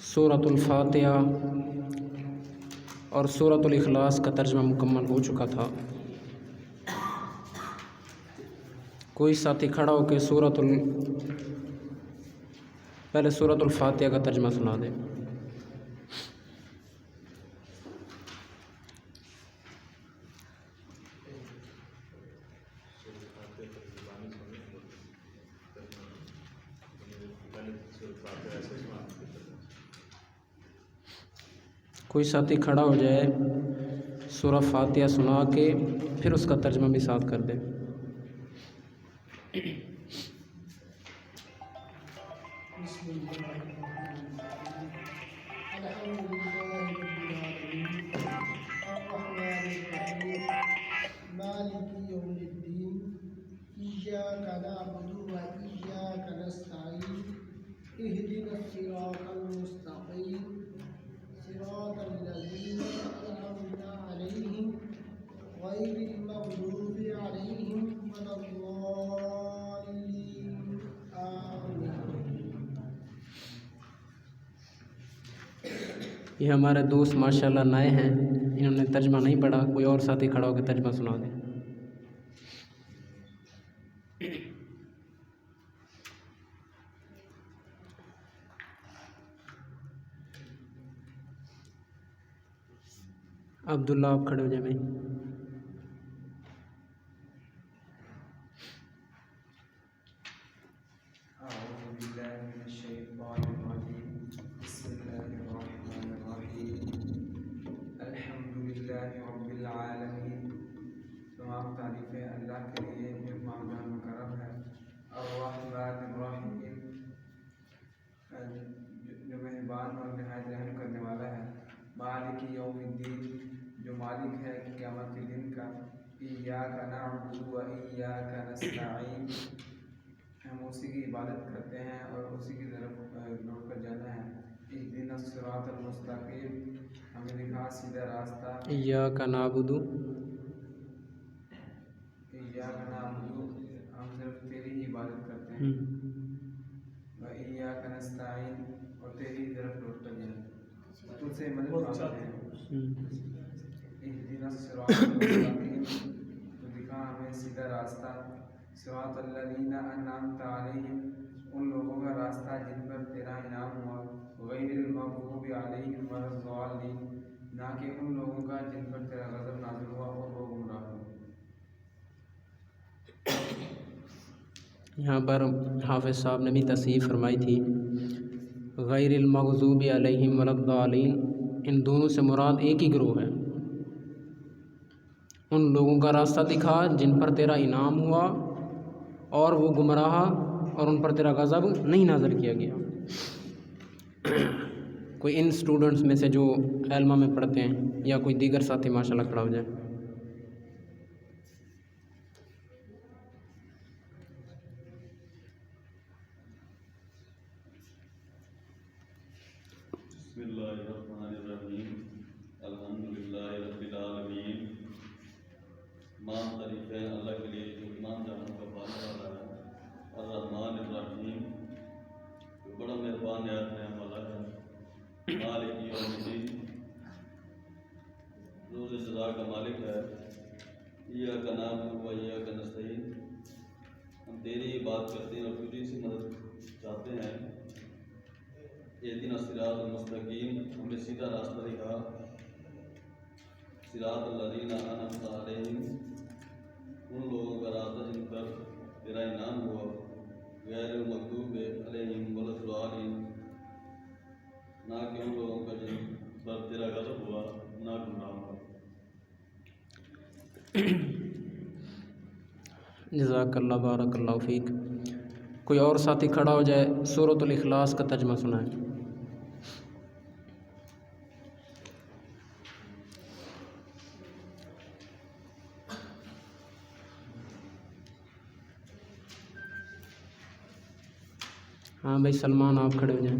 سورۃ الفاتحہ اور سورۃ الاخلاص کا ترجمہ مکمل ہو چکا تھا۔ کوئی ساتھی کھڑا ہو کے پہلے سورۃ الفاتحہ کا ترجمہ سنا دے۔ کوئی ساتھی کھڑا ہو جائے، سورہ فاتحہ سنا کے پھر اس کا ترجمہ بھی ساتھ کر دے۔ بسم اللہ الرحمن الرحیم الحمد للہ رب العالمین الرحمن الرحیم مالک یوم الدین ایاک نعبد و ایاک نستعین اہدنا الصراط المستقیم صراط الذین انعمت علیہم غیر المغضوب علیہم ولا الضالین آمین۔ یہ ہمارے دوست ماشاءاللہ نئے ہیں، انہوں نے ترجمہ نہیں پڑھا، کوئی اور ساتھی کھڑا ہو کے ترجمہ سنا دیں۔ عبداللہ آپ کھڑے ہو جائیں بھائی۔ اعوذ باللہ من الشیطان الرجیم بسم اللہ الرحمن الرحیم الحمدللہ رب العالمین۔ تمام تعریفیں اللہ کے لیے جو مہربان و کرم ہے۔ الرحمن الرحیم جو مہربان اور نہایت رحم کرنے والا ہے۔ مالک یوم الدین جو مالک ہے قیامت کے دن کا۔ ایاک نعبد و ایاک نستعین ہم اسی کی عبادت کرتے ہیں اور اسی کی طرف لوٹ کر جانا ہے۔ اہدنا الصراط المستقیم ہمیں دکھا سیدھا راستہ۔ ایاک نعبد ایاک نعبد ہم صرف تیری ہی عبادت کرتے ہیں۔ و ایاک نستعین اور تیری طرف لوٹ کر جانا، تجھ سے مدد مانگتے ہیں۔ اہدنا الصراط المستقیم تو دکھا ہمیں سیدھا راستہ۔ صراط الذین انعمت علیہم ان لوگوں کا راستہ جن پر تیرا انعام ہوا۔ غیر المغضوب علیہم ولا الضالین نہ کہ ان لوگوں کا جن پر تیرا غضب نازل ہوا اور وہ گمراہ ہوئے۔ یہاں پر حافظ صاحب نے بھی تصحیح فرمائی تھی، غیر المغضوب علیہم ولا الضالین، ان دونوں سے مراد ایک ہی گروہ ہے۔ ان لوگوں کا راستہ دکھا جن پر تیرا انعام ہوا اور وہ گمراہ اور ان پر تیرا غضب نہیں نازل کیا گیا۔ کوئی ان اسٹوڈنٹس میں سے جو علمہ میں پڑھتے ہیں یا کوئی دیگر ساتھی ماشاءاللہ کھڑا ہو جائے۔ بسم اللہ الرحمن الرحیم الحمدللہ رب العالمین۔ تمام تعریفیں اللہ کے لیے جو تمام جہانوں کا پالنے والا ہے۔ الرحمن الرحیم جو بڑا مہربان نہایت رحم والا ہے۔ مالک یوم الدین روز جزا کا مالک ہے۔ ایاک نعبد و ایاک نستعین ہم تیری ہی بات کرتے ہیں اور تجھی سے مدد چاہتے ہیں۔ اہدنا الصراط المستقیم ہمیں سیدھا راستہ دکھا۔ صراط الذین انعمت علیہم ان لوگوں کا راستہ جن پر تیرا انعام ہوا۔ غیر المغضوب علیہم ولا الضالین نہ کہ ان لوگوں کا جن پر تیرا غضب ہوا نہ گمراہ ہوا۔ جزاک اللہ، بارک اللہ فیک۔ کوئی اور ساتھی کھڑا ہو جائے، سورۃ الاخلاص کا ترجمہ سنائیں۔ ہاں بھائی سلمان آپ کھڑے ہو جائیں۔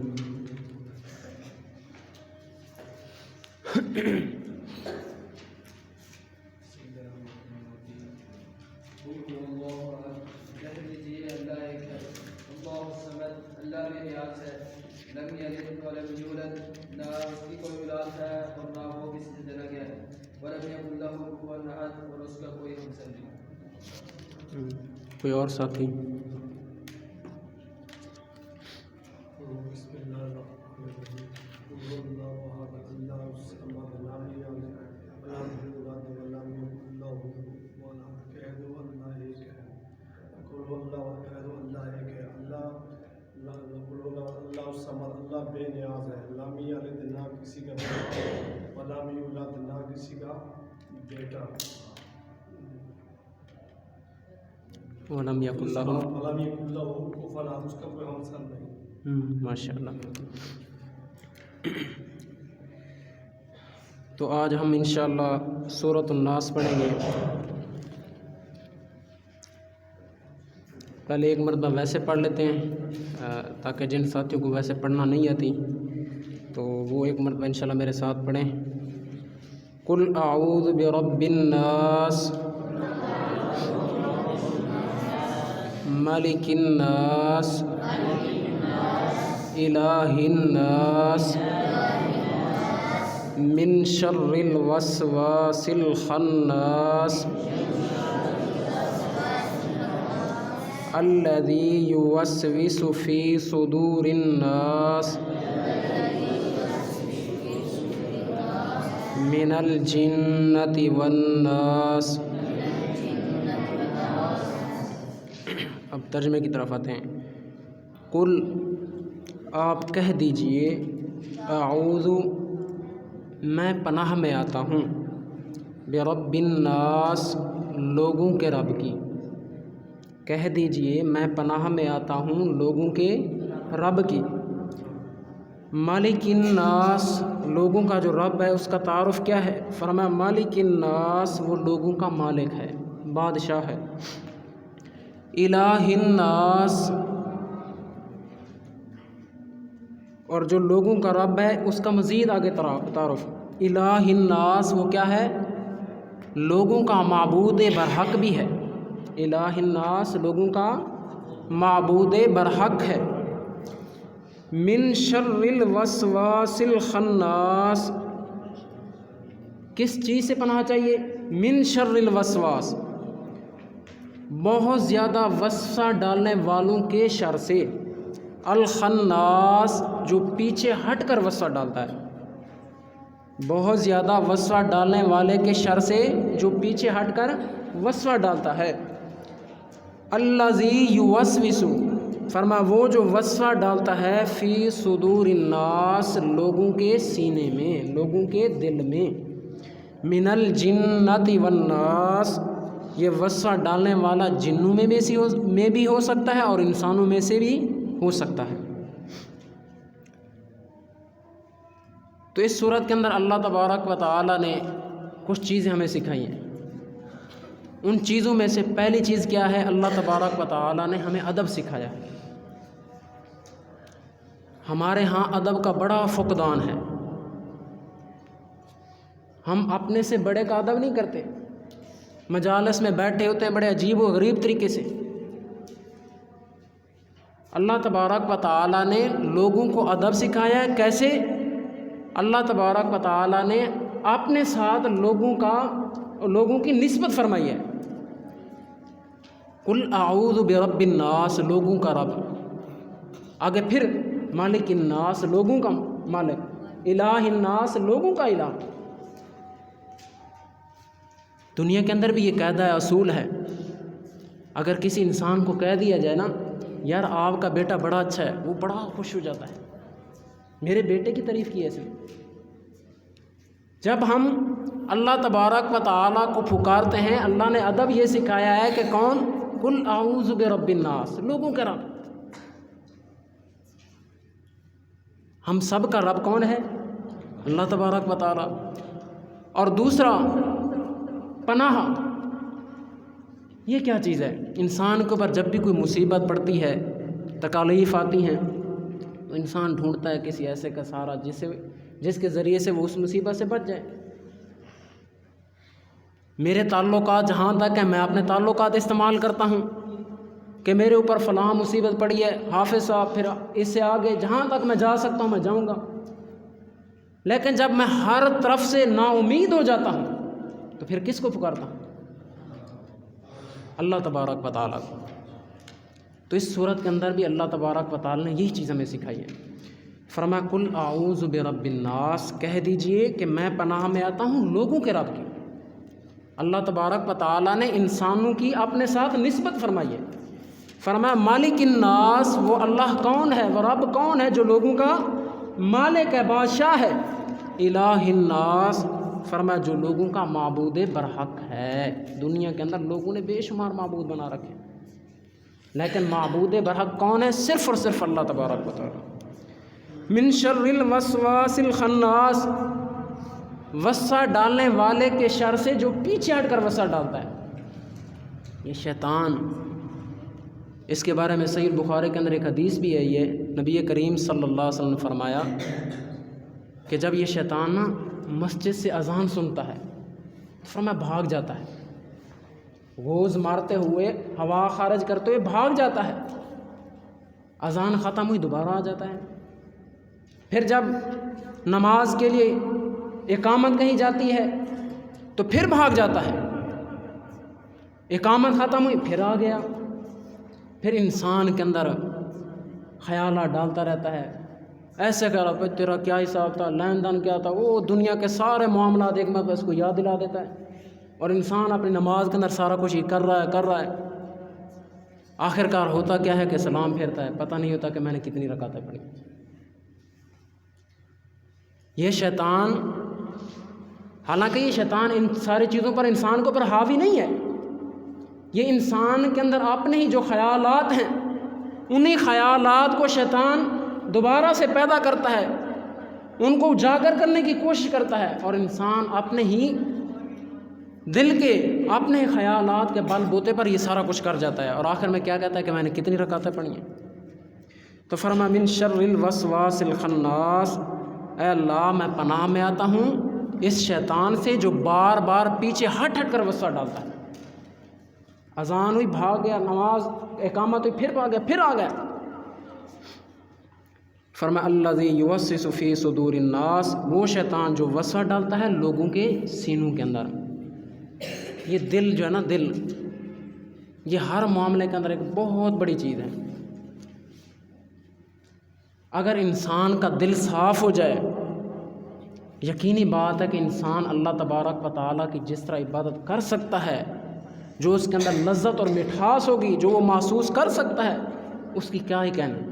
کہہ دیجیے اللہ ایک ہے، اللہ الصمد، اللہ بے نیاز ہے، لم یلد ولم یولد، نہ اس کی کوئی اولاد ہے اور نہ وہ کسی سے جنا گیا ہے، ولم یکن لہ کفوا احد، اور اس کا کوئی ہمسر نہیں۔ کوئی اور ساتھی؟ بسم اللہ الرحمن الرحیم، قل هو اللہ احد اللہ الصمد لم یلد ولم یولد ولم یکن لہ کفوا احد۔ کہہ دو اللہ ایک ہے، قل هو اللہ، کہہ دو اللہ ایک ہے، اللہ الصمد، اللہ بے نیاز ہے، لم یلد نہ کسی کا بیٹا، ولم یولد نہ کسی کا بیٹا، ولم یکن لہ، ولم یکن لہ کفوا احد، اس کا کوئی ہمسر نہیں۔ ماشاء اللہ۔ تو آج ہم انشاءاللہ سورۃ الناس پڑھیں گے۔ پہلے ایک مرتبہ ویسے پڑھ لیتے ہیں تاکہ جن ساتھیوں کو ویسے پڑھنا نہیں آتی تو وہ ایک مرتبہ انشاءاللہ میرے ساتھ پڑھیں۔ قل اعوذ برب الناس ملک الناس الہ الناس من شر الوسواس الخناس الذي يوسوس في صدور الناس من الجنة والناس۔ اب ترجمے کی طرف آتے ہیں۔ قل، آپ کہہ دیجئے، اعوذ، میں پناہ میں آتا ہوں، برب الناس، لوگوں کے رب کی۔ کہہ دیجئے میں پناہ میں آتا ہوں لوگوں کے رب کی۔ مالک الناس، لوگوں کا جو رب ہے اس کا تعارف کیا ہے؟ فرمایا مالک الناس، وہ لوگوں کا مالک ہے، بادشاہ ہے۔ الہ الناس، اور جو لوگوں کا رب ہے اس کا مزید آگے تعارف، الہ الناس، وہ کیا ہے؟ لوگوں کا معبود برحق بھی ہے۔ الہ الناس، لوگوں کا معبود برحق ہے۔ من شر الوسواس الخناس، کس چیز سے پناہ چاہیے؟ من شر الوسواس، بہت زیادہ وسوسہ ڈالنے والوں کے شر سے، الخناس، جو پیچھے ہٹ کر وسوسہ ڈالتا ہے، بہت زیادہ وسوسہ ڈالنے والے کے شر سے جو پیچھے ہٹ کر وسوسہ ڈالتا ہے۔ الذی یوسوس، فرما وہ جو وسوسہ ڈالتا ہے، فی صدور الناس، لوگوں کے سینے میں، لوگوں کے دل میں، من الجنۃ والناس، یہ وسوسہ ڈالنے والا جنوں میں بھی ہو سکتا ہے اور انسانوں میں سے بھی ہو سکتا ہے۔ تو اس صورت کے اندر اللہ تبارک و تعالی نے کچھ چیزیں ہمیں سکھائی ہیں۔ ان چیزوں میں سے پہلی چیز کیا ہے؟ اللہ تبارک و تعالی نے ہمیں ادب سکھایا ہے۔ ہمارے ہاں ادب کا بڑا فقدان ہے، ہم اپنے سے بڑے کا ادب نہیں کرتے، مجالس میں بیٹھے ہوتے ہیں بڑے عجیب و غریب طریقے سے۔ اللہ تبارک و تعالی نے لوگوں کو ادب سکھایا ہے۔ کیسے؟ اللہ تبارک و تعالی نے اپنے ساتھ لوگوں کی نسبت فرمائی ہے۔ قل اعوذ برب الناس، لوگوں کا رب، آگے پھر مالک الناس، لوگوں کا مالک، الہ الناس، لوگوں کا الہ۔ دنیا کے اندر بھی یہ قاعدہ اصول ہے، اگر کسی انسان کو کہہ دیا جائے نا یار آپ کا بیٹا بڑا اچھا ہے، وہ بڑا خوش ہو جاتا ہے، میرے بیٹے کی تعریف کی ایسے۔ جب ہم اللہ تبارک و تعالیٰ کو پکارتے ہیں، اللہ نے ادب یہ سکھایا ہے کہ کون؟ قل اعوذ برب الناس، لوگوں کا رب۔ ہم سب کا رب کون ہے؟ اللہ تبارک و تعالیٰ۔ اور دوسرا پناہ، یہ کیا چیز ہے؟ انسان کے اوپر جب بھی کوئی مصیبت پڑتی ہے، تکالیف آتی ہیں، تو انسان ڈھونڈتا ہے کسی ایسے کا سہارا جس کے ذریعے سے وہ اس مصیبت سے بچ جائے۔ میرے تعلقات جہاں تک ہیں میں اپنے تعلقات استعمال کرتا ہوں کہ میرے اوپر فلاں مصیبت پڑی ہے، حافظ صاحب پھر اس سے آگے جہاں تک میں جا سکتا ہوں میں جاؤں گا۔ لیکن جب میں ہر طرف سے نا امید ہو جاتا ہوں تو پھر کس کو پکارتا ہوں؟ اللہ تبارک و تعالیٰ کو۔ تو اس صورت کے اندر بھی اللہ تبارک و تعالیٰ نے یہی چیز ہمیں سکھائی ہے۔ فرمایا قل اعوذ برب الناس، کہہ دیجئے کہ میں پناہ میں آتا ہوں لوگوں کے رب کی۔ اللہ تبارک و تعالیٰ نے انسانوں کی اپنے ساتھ نسبت فرمائی ہے۔ فرمایا مالک الناس، وہ اللہ کون ہے، وہ رب کون ہے جو لوگوں کا مالک ہے، بادشاہ ہے۔ الہ الناس، فرمایا جو لوگوں کا معبود برحق ہے۔ دنیا کے اندر لوگوں نے بے شمار معبود بنا رکھے، لیکن معبود برحق کون ہے؟ صرف اور صرف اللہ تبارک و تعالیٰ۔ من شر الوسواس الخناس، وسوسہ ڈالنے والے کے شر سے جو پیچھے ہٹ کر وسوسہ ڈالتا ہے، یہ شیطان۔ اس کے بارے میں صحیح البخاری کے اندر ایک حدیث بھی ہے، یہ نبی کریم صلی اللہ علیہ وسلم نے فرمایا کہ جب یہ شیطان نا مسجد سے اذان سنتا ہے تو فرمایا بھاگ جاتا ہے، غوز مارتے ہوئے ہوا خارج کرتے ہوئے بھاگ جاتا ہے، اذان ختم ہوئی دوبارہ آ جاتا ہے، پھر جب نماز کے لیے اقامت کہیں جاتی ہے تو پھر بھاگ جاتا ہے، اقامت ختم ہوئی پھر آ گیا، پھر انسان کے اندر خیالات ڈالتا رہتا ہے، ایسے کر رہا تیرا کیا حساب تھا، لین دین کیا تھا، وہ دنیا کے سارے معاملات ایک مرتبہ اس کو یاد دلا دیتا ہے، اور انسان اپنی نماز کے اندر سارا کچھ ہی کر رہا ہے، آخر کار ہوتا کیا ہے کہ سلام پھیرتا ہے، پتہ نہیں ہوتا کہ میں نے کتنی رکعتیں پڑھی۔ یہ شیطان، حالانکہ یہ شیطان ان ساری چیزوں پر انسان کو پر حاوی نہیں ہے، یہ انسان کے اندر اپنے ہی جو خیالات ہیں انہی خیالات کو شیطان دوبارہ سے پیدا کرتا ہے، ان کو اجاگر کرنے کی کوشش کرتا ہے، اور انسان اپنے ہی دل کے اپنے ہی خیالات کے بل بوتے پر یہ سارا کچھ کر جاتا ہے، اور آخر میں کیا کہتا ہے کہ میں نے کتنی رکعتیں پڑھی ہیں۔ تو فرمایا من شر الوسواس الخناس، اے اللہ میں پناہ میں آتا ہوں اس شیطان سے جو بار بار پیچھے ہٹ کر وسوسہ ڈالتا ہے، اذان ہوئی بھاگ گیا، نماز اقامت ہوئی پھر بھاگ گیا، پھر آ گیا۔ فرمایا الذی یوسوس فی صدور الناس، وہ شیطان جو وسوسہ ڈالتا ہے لوگوں کے سینوں کے اندر۔ یہ دل جو ہے نا، دل یہ ہر معاملے کے اندر ایک بہت بڑی چیز ہے۔ اگر انسان کا دل صاف ہو جائے، یقینی بات ہے کہ انسان اللہ تبارک و تعالیٰ کی جس طرح عبادت کر سکتا ہے، جو اس کے اندر لذت اور مٹھاس ہوگی جو وہ محسوس کر سکتا ہے، اس کی کیا ہی کہنا۔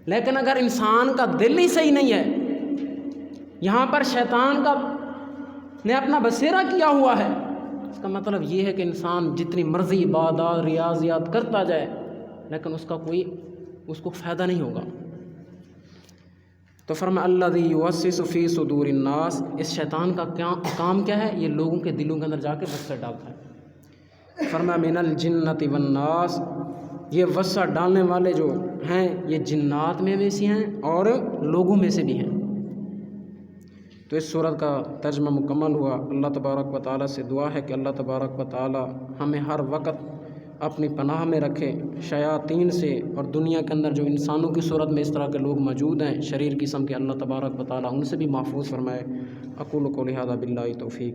لیکن اگر انسان کا دل ہی صحیح نہیں ہے، یہاں پر شیطان کا نے اپنا بسیرا کیا ہوا ہے، اس کا مطلب یہ ہے کہ انسان جتنی مرضی عبادات ریاضیات کرتا جائے لیکن اس کو فائدہ نہیں ہوگا۔ تو فرمایا الذی یوسوس فی صدور الناس، اس شیطان کا کام کیا ہے؟ یہ لوگوں کے دلوں کے اندر جا کے وسوسہ ڈالتا ہے۔ فرمایا من الجنۃ والناس، یہ وسوسہ ڈالنے والے جو ہیں یہ جنات میں سے ہیں اور لوگوں میں سے بھی ہیں۔ تو اس سورت کا ترجمہ مکمل ہوا۔ اللہ تبارک و تعالیٰ سے دعا ہے کہ اللہ تبارک و تعالیٰ ہمیں ہر وقت اپنی پناہ میں رکھے شیاطین سے، اور دنیا کے اندر جو انسانوں کی صورت میں اس طرح کے لوگ موجود ہیں شریر قسم کے، اللہ تبارک و تعالیٰ ان سے بھی محفوظ فرمائے۔ اقول قولی ھذا باللہ توفیق۔